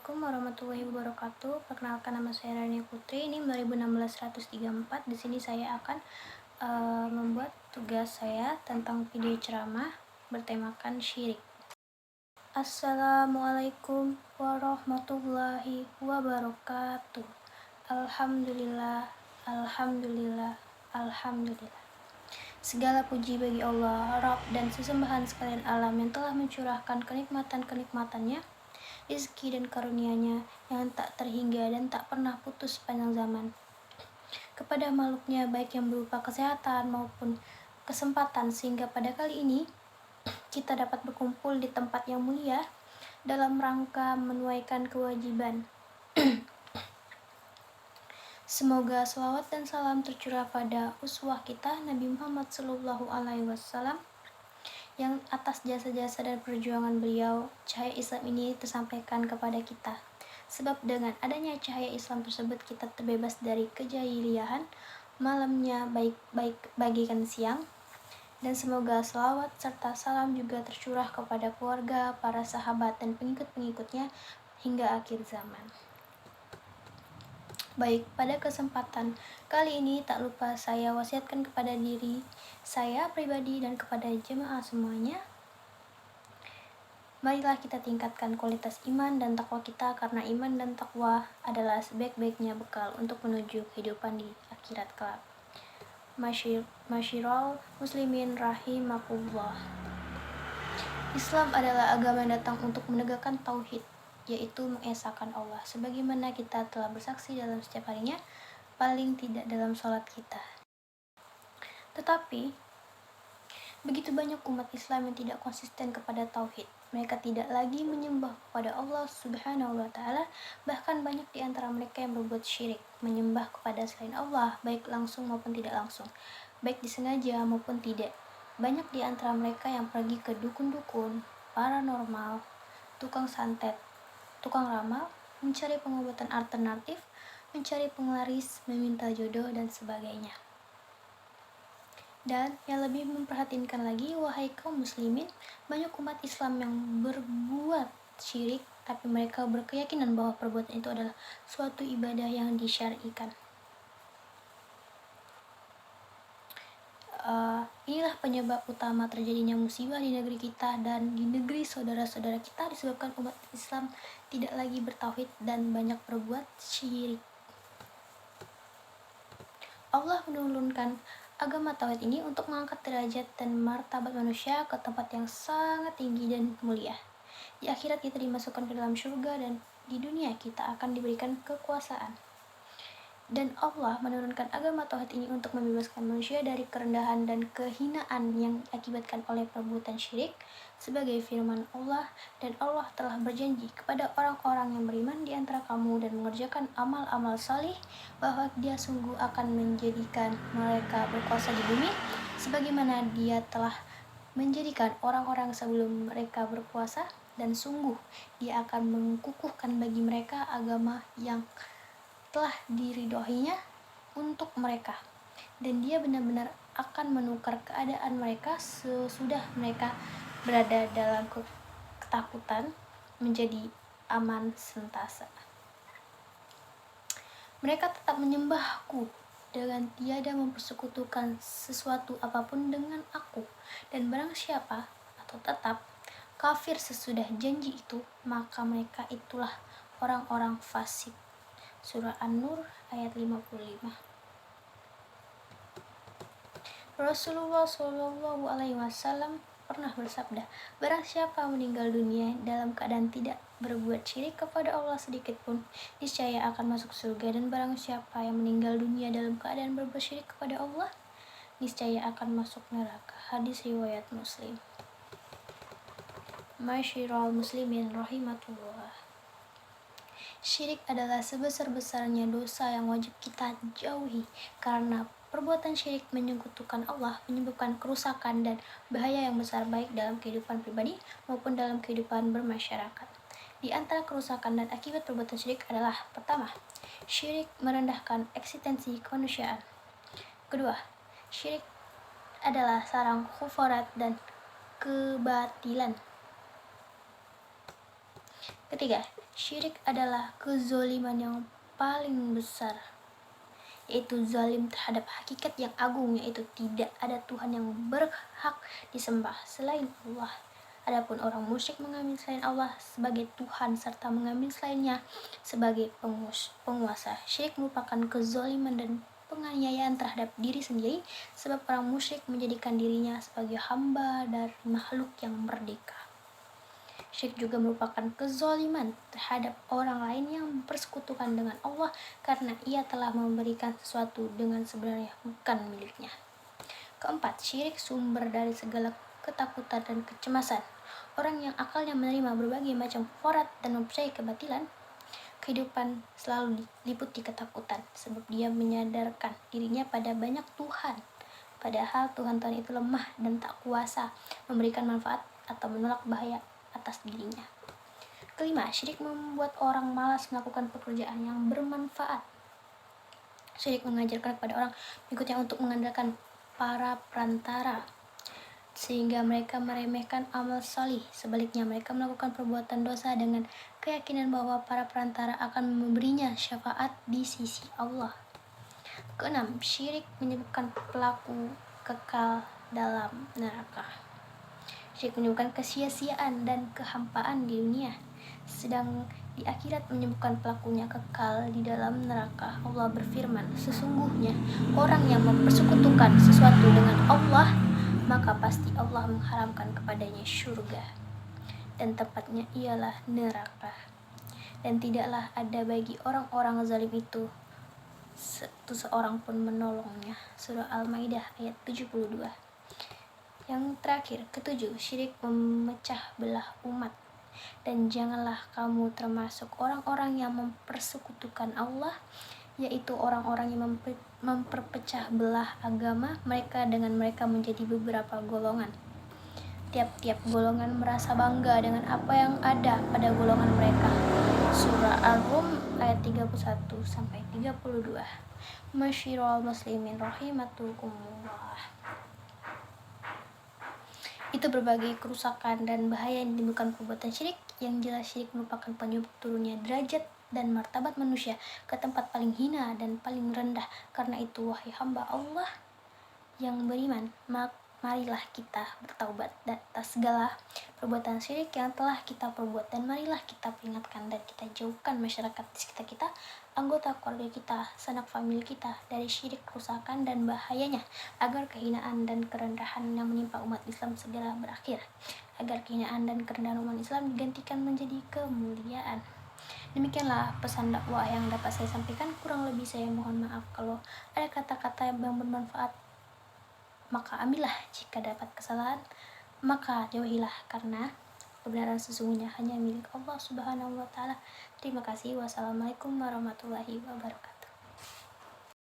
Assalamualaikum warahmatullahi wabarakatuh. Perkenalkan, nama saya Rani Putri. Ini 2016-134. Di sini saya akan membuat tugas saya tentang video ceramah bertemakan syirik. Assalamualaikum warahmatullahi wabarakatuh. Alhamdulillah, alhamdulillah, alhamdulillah. Segala puji bagi Allah, Rabb dan sesembahan sekalian alam yang telah mencurahkan kenikmatan-kenikmatannya, rezeki dan karunia-Nya yang tak terhingga dan tak pernah putus sepanjang zaman kepada makhluknya, baik yang berupa kesehatan maupun kesempatan, sehingga pada kali ini kita dapat berkumpul di tempat yang mulia dalam rangka menunaikan kewajiban. Semoga selawat dan salam tercurah pada uswah kita Nabi Muhammad SAW, yang atas jasa-jasa dan perjuangan beliau, cahaya Islam ini tersampaikan kepada kita. Sebab dengan adanya cahaya Islam tersebut, kita terbebas dari kejahiliahan, malamnya baik bagikan siang. Dan semoga selawat serta salam juga tercurah kepada keluarga, para sahabat, dan pengikut-pengikutnya hingga akhir zaman. Baik, pada kesempatan kali ini tak lupa saya wasiatkan kepada diri saya pribadi dan kepada jemaah semuanya, marilah kita tingkatkan kualitas iman dan takwa kita, karena iman dan takwa adalah sebaik-baiknya bekal untuk menuju kehidupan di akhirat kelak. Masyiral muslimin rahimakumullah. Islam adalah agama yang datang untuk menegakkan tauhid, yaitu mengesahkan Allah, sebagaimana kita telah bersaksi dalam setiap harinya, paling tidak dalam sholat kita. Tetapi begitu banyak umat Islam yang tidak konsisten kepada tauhid. Mereka tidak lagi menyembah kepada Allah Subhanahu wa Ta'ala. Bahkan banyak di antara mereka yang berbuat syirik, menyembah kepada selain Allah, baik langsung maupun tidak langsung, baik disengaja maupun tidak. Banyak di antara mereka yang pergi ke dukun-dukun, paranormal, tukang santet, tukang ramal, mencari pengobatan alternatif, mencari penglaris, meminta jodoh, dan sebagainya. Dan yang lebih memprihatinkan lagi, wahai kaum muslimin, banyak umat Islam yang berbuat syirik, tapi mereka berkeyakinan bahwa perbuatan itu adalah suatu ibadah yang disyar'ikan. Inilah penyebab utama terjadinya musibah di negeri kita dan di negeri saudara-saudara kita, disebabkan umat Islam tidak lagi bertauhid dan banyak berbuat syirik. Allah menurunkan agama tauhid ini untuk mengangkat derajat dan martabat manusia ke tempat yang sangat tinggi dan mulia. Di akhirat kita dimasukkan ke dalam surga, dan di dunia kita akan diberikan kekuasaan. Dan Allah menurunkan agama tauhid ini untuk membebaskan manusia dari kerendahan dan kehinaan yang diakibatkan oleh perbuatan syirik, sebagai firman Allah, dan Allah telah berjanji kepada orang-orang yang beriman di antara kamu dan mengerjakan amal-amal salih, bahwa Dia sungguh akan menjadikan mereka berkuasa di bumi, sebagaimana Dia telah menjadikan orang-orang sebelum mereka berkuasa, dan sungguh Dia akan mengukuhkan bagi mereka agama yang telah diridhoinya untuk mereka, dan Dia benar-benar akan menukar keadaan mereka sesudah mereka berada dalam ketakutan menjadi aman sentasa. Mereka tetap menyembahku dengan tiada mempersekutukan sesuatu apapun dengan aku, dan barang siapa atau tetap kafir sesudah janji itu, maka mereka itulah orang-orang fasik. Surah An-Nur ayat 55. Rasulullah SAW pernah bersabda, barang siapa meninggal dunia dalam keadaan tidak berbuat syirik kepada Allah sedikit pun, niscaya akan masuk surga. Dan barang siapa yang meninggal dunia dalam keadaan berbuat syirik kepada Allah, niscaya akan masuk neraka. Hadis riwayat Muslim. Masyiral muslimin rahimatullah. Syirik adalah sebesar-besarnya dosa yang wajib kita jauhi, karena perbuatan syirik menyekutukan Allah menyebabkan kerusakan dan bahaya yang besar, baik dalam kehidupan pribadi maupun dalam kehidupan bermasyarakat. Di antara kerusakan dan akibat perbuatan syirik adalah: pertama, syirik merendahkan eksistensi kemanusiaan. Kedua, syirik adalah sarang khufarat dan kebatilan. Ketiga, syirik adalah kezoliman yang paling besar, yaitu zalim terhadap hakikat yang agung, yaitu tidak ada Tuhan yang berhak disembah selain Allah. Adapun orang musyrik mengambil selain Allah sebagai Tuhan serta mengambil selainnya sebagai penguasa. Syirik merupakan kezaliman dan penganiayaan terhadap diri sendiri, sebab orang musyrik menjadikan dirinya sebagai hamba dari makhluk yang merdeka. Syirik juga merupakan kezaliman terhadap orang lain yang bersekutukan dengan Allah karena ia telah memberikan sesuatu dengan sebenarnya bukan miliknya. Keempat, syirik sumber dari segala ketakutan dan kecemasan. Orang yang akalnya menerima berbagai macam khorat dan mempercayai kebatilan, kehidupan selalu diliputi ketakutan, sebab dia menyadarkan dirinya pada banyak Tuhan. Padahal Tuhan-Tuhan itu lemah dan tak kuasa memberikan manfaat atau menolak bahaya atas dirinya. Kelima, syirik membuat orang malas melakukan pekerjaan yang bermanfaat. Syirik mengajarkan kepada orang berikutnya untuk mengandalkan para perantara, sehingga mereka meremehkan amal salih. Sebaliknya, mereka melakukan perbuatan dosa dengan keyakinan bahwa para perantara akan memberinya syafaat di sisi Allah. Keenam, syirik menyebabkan pelaku kekal dalam neraka. Syirik menyebabkan kesia-siaan dan kehampaan di dunia, sedang di akhirat menyebabkan pelakunya kekal di dalam neraka. Allah berfirman, sesungguhnya orang yang mempersekutukan sesuatu dengan Allah, maka pasti Allah mengharamkan kepadanya surga, dan tempatnya ialah neraka. Dan tidaklah ada bagi orang-orang zalim itu seorang pun menolongnya. Surah Al-Maidah ayat 72. Yang terakhir, ketujuh, syirik memecah belah umat. Dan janganlah kamu termasuk orang-orang yang mempersekutukan Allah, yaitu orang-orang yang memperpecah belah agama mereka dengan mereka menjadi beberapa golongan. Tiap-tiap golongan merasa bangga dengan apa yang ada pada golongan mereka. Surah Ar-Rum ayat 31-32. Masyiral muslimin rahimakumullah. Itu berbagai kerusakan dan bahaya yang ditimbulkan perbuatan syirik. Yang jelas syirik merupakan penyebab turunnya derajat dan martabat manusia ke tempat paling hina dan paling rendah. Karena itu, wahai hamba Allah yang beriman, marilah kita bertaubat atas segala perbuatan syirik yang telah kita perbuat, dan marilah kita peringatkan dan kita jauhkan masyarakat di sekitar kita, anggota keluarga kita, sanak famili kita dari syirik, kerusakan dan bahayanya, agar kehinaan dan kerendahan yang menimpa umat Islam segera berakhir, agar kehinaan dan kerendahan umat Islam digantikan menjadi kemuliaan. Demikianlah pesan dakwah yang dapat saya sampaikan. Kurang lebih saya mohon maaf kalau ada kata-kata yang bermanfaat. Maka ambillah, jika dapat kesalahan maka jauhilah, karena kebenaran sesungguhnya hanya milik Allah Subhanahu wa Ta'ala. Terima kasih. Wassalamualaikum warahmatullahi wabarakatuh.